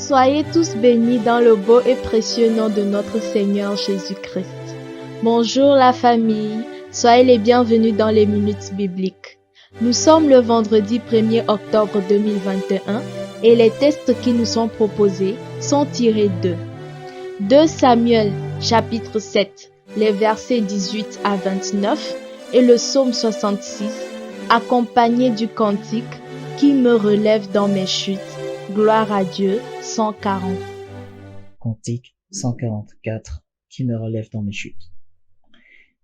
Soyez tous bénis dans le beau et précieux nom de notre Seigneur Jésus-Christ. Bonjour la famille, soyez les bienvenus dans les minutes bibliques. Nous sommes le vendredi 1er octobre 2021 et les textes qui nous sont proposés sont tirés de 2 Samuel chapitre 7, les versets 18 à 29 et le psaume 66, accompagné du cantique « Qui me relève dans mes chutes ?» Gloire à Dieu, 140. Cantique 144, qui me relève dans mes chutes.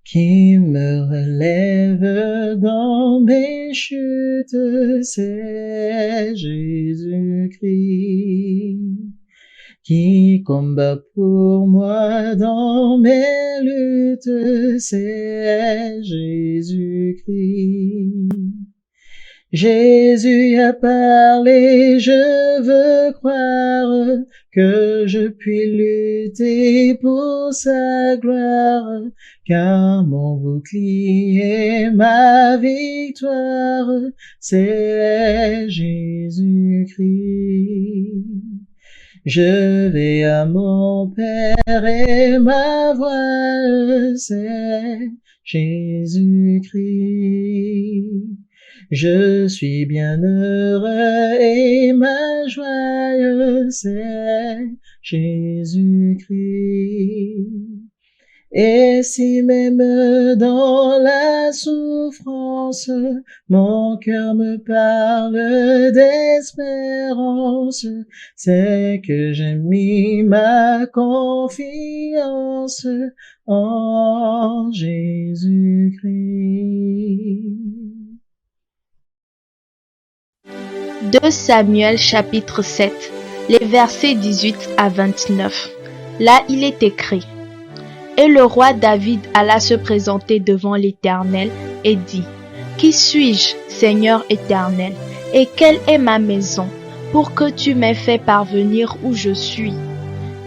Qui me relève dans mes chutes, c'est Jésus-Christ. Qui combat pour moi dans mes luttes, c'est Jésus-Christ. Jésus a parlé, je veux croire que je puis lutter pour sa gloire, car mon bouclier, ma victoire, c'est Jésus-Christ. Je vais à mon Père et ma voix, c'est Jésus-Christ. Je suis bien heureux et ma joie, c'est Jésus-Christ. Et si même dans la souffrance, mon cœur me parle d'espérance, c'est que j'ai mis ma confiance en Jésus-Christ. 2 Samuel chapitre 7, les versets 18 à 29. Là, il est écrit: Et le roi David alla se présenter devant l'Éternel et dit: Qui suis-je, Seigneur éternel, et quelle est ma maison, pour que tu m'aies fait parvenir où je suis?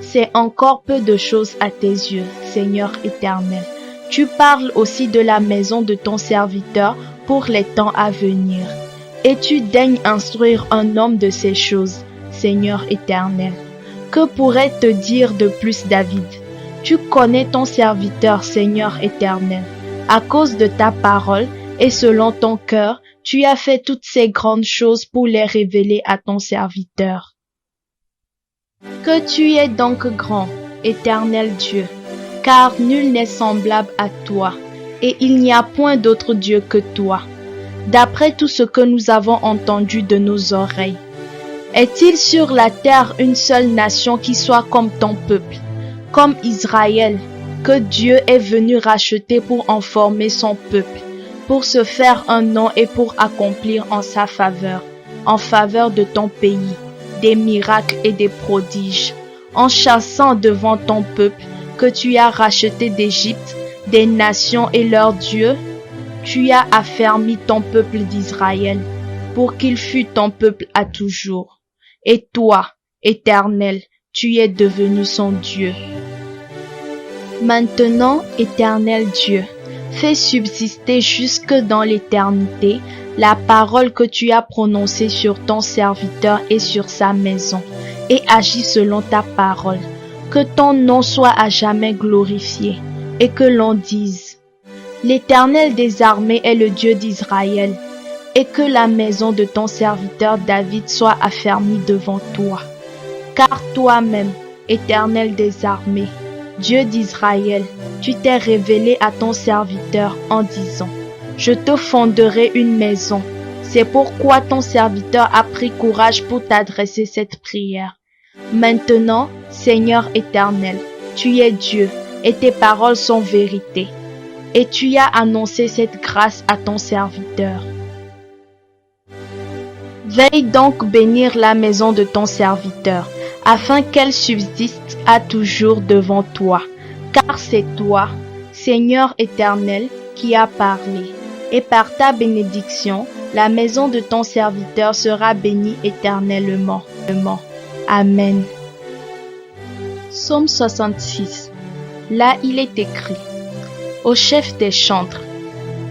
C'est encore peu de choses à tes yeux, Seigneur éternel. Tu parles aussi de la maison de ton serviteur pour les temps à venir. Et tu daignes instruire un homme de ces choses, Seigneur éternel. Que pourrait te dire de plus David? Tu connais ton serviteur, Seigneur éternel. À cause de ta parole et selon ton cœur, tu as fait toutes ces grandes choses pour les révéler à ton serviteur. Que tu es donc grand, éternel Dieu, car nul n'est semblable à toi, et il n'y a point d'autre Dieu que toi. D'après tout ce que nous avons entendu de nos oreilles, est-il sur la terre une seule nation qui soit comme ton peuple, comme Israël, que Dieu est venu racheter pour en former son peuple, pour se faire un nom et pour accomplir en sa faveur, en faveur de ton pays, des miracles et des prodiges, en chassant devant ton peuple que tu as racheté d'Égypte, des nations et leurs dieux? Tu as affermi ton peuple d'Israël, pour qu'il fût ton peuple à toujours. Et toi, Éternel, tu es devenu son Dieu. Maintenant, Éternel Dieu, fais subsister jusque dans l'éternité la parole que tu as prononcée sur ton serviteur et sur sa maison, et agis selon ta parole. Que ton nom soit à jamais glorifié, et que l'on dise: L'Éternel des armées est le Dieu d'Israël, et que la maison de ton serviteur David soit affermie devant toi. Car toi-même, Éternel des armées, Dieu d'Israël, tu t'es révélé à ton serviteur en disant: Je te fonderai une maison. C'est pourquoi ton serviteur a pris courage pour t'adresser cette prière. Maintenant, Seigneur éternel, tu es Dieu, et tes paroles sont vérité. Et tu as annoncé cette grâce à ton serviteur. Veille donc bénir la maison de ton serviteur, afin qu'elle subsiste à toujours devant toi. Car c'est toi, Seigneur éternel, qui as parlé. Et par ta bénédiction, la maison de ton serviteur sera bénie éternellement. Amen. Psaume 66. Là, il est écrit: Au chef des chantres,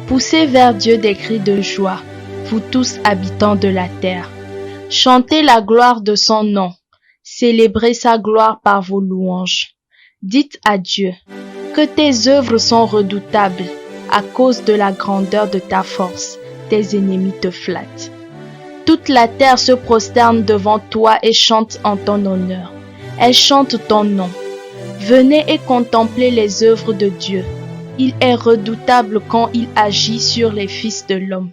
poussez vers Dieu des cris de joie, vous tous habitants de la terre. Chantez la gloire de son nom. célébrez sa gloire par vos louanges. Dites à Dieu que tes œuvres sont redoutables à cause de la grandeur de ta force. Tes ennemis te flattent. Toute la terre se prosterne devant toi et chante en ton honneur. Elle chante ton nom. Venez et contemplez les œuvres de Dieu. Il est redoutable quand il agit sur les fils de l'homme.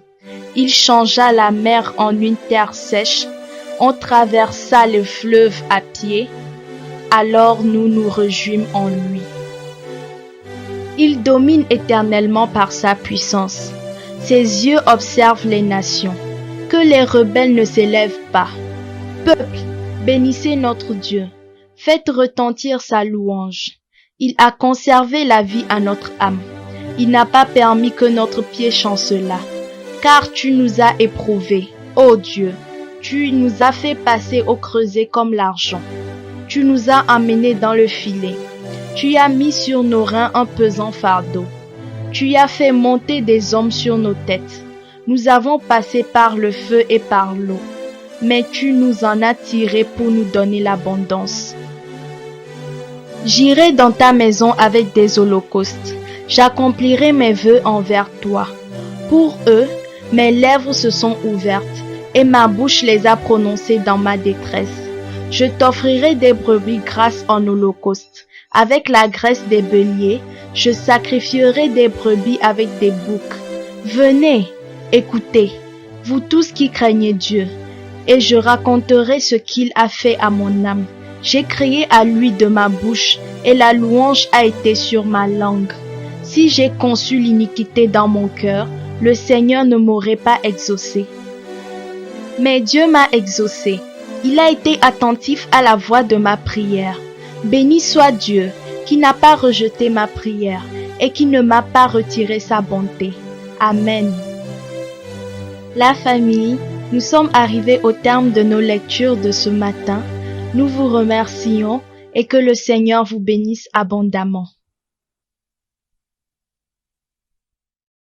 Il changea la mer en une terre sèche. On traversa le fleuve à pied. Alors nous nous réjouîmes en lui. Il domine éternellement par sa puissance. Ses yeux observent les nations. Que les rebelles ne s'élèvent pas. Peuple, bénissez notre Dieu. Faites retentir sa louange. Il a conservé la vie à notre âme. Il n'a pas permis que notre pied chancelât. Car tu nous as éprouvés, ô Dieu. Tu nous as fait passer au creuset comme l'argent. Tu nous as amenés dans le filet. Tu as mis sur nos reins un pesant fardeau. Tu as fait monter des hommes sur nos têtes. Nous avons passé par le feu et par l'eau, mais tu nous en as tirés pour nous donner l'abondance. J'irai dans ta maison avec des holocaustes. J'accomplirai mes vœux envers toi. Pour eux, mes lèvres se sont ouvertes et ma bouche les a prononcées dans ma détresse. Je t'offrirai des brebis grasses en holocauste. Avec la graisse des béliers, je sacrifierai des brebis avec des boucs. Venez, écoutez, vous tous qui craignez Dieu, et je raconterai ce qu'il a fait à mon âme. J'ai crié à lui de ma bouche, et la louange a été sur ma langue. Si j'ai conçu l'iniquité dans mon cœur, le Seigneur ne m'aurait pas exaucé. Mais Dieu m'a exaucé. Il a été attentif à la voix de ma prière. Béni soit Dieu, qui n'a pas rejeté ma prière et qui ne m'a pas retiré sa bonté. Amen. La famille, nous sommes arrivés au terme de nos lectures de ce matin. Nous vous remercions et que le Seigneur vous bénisse abondamment.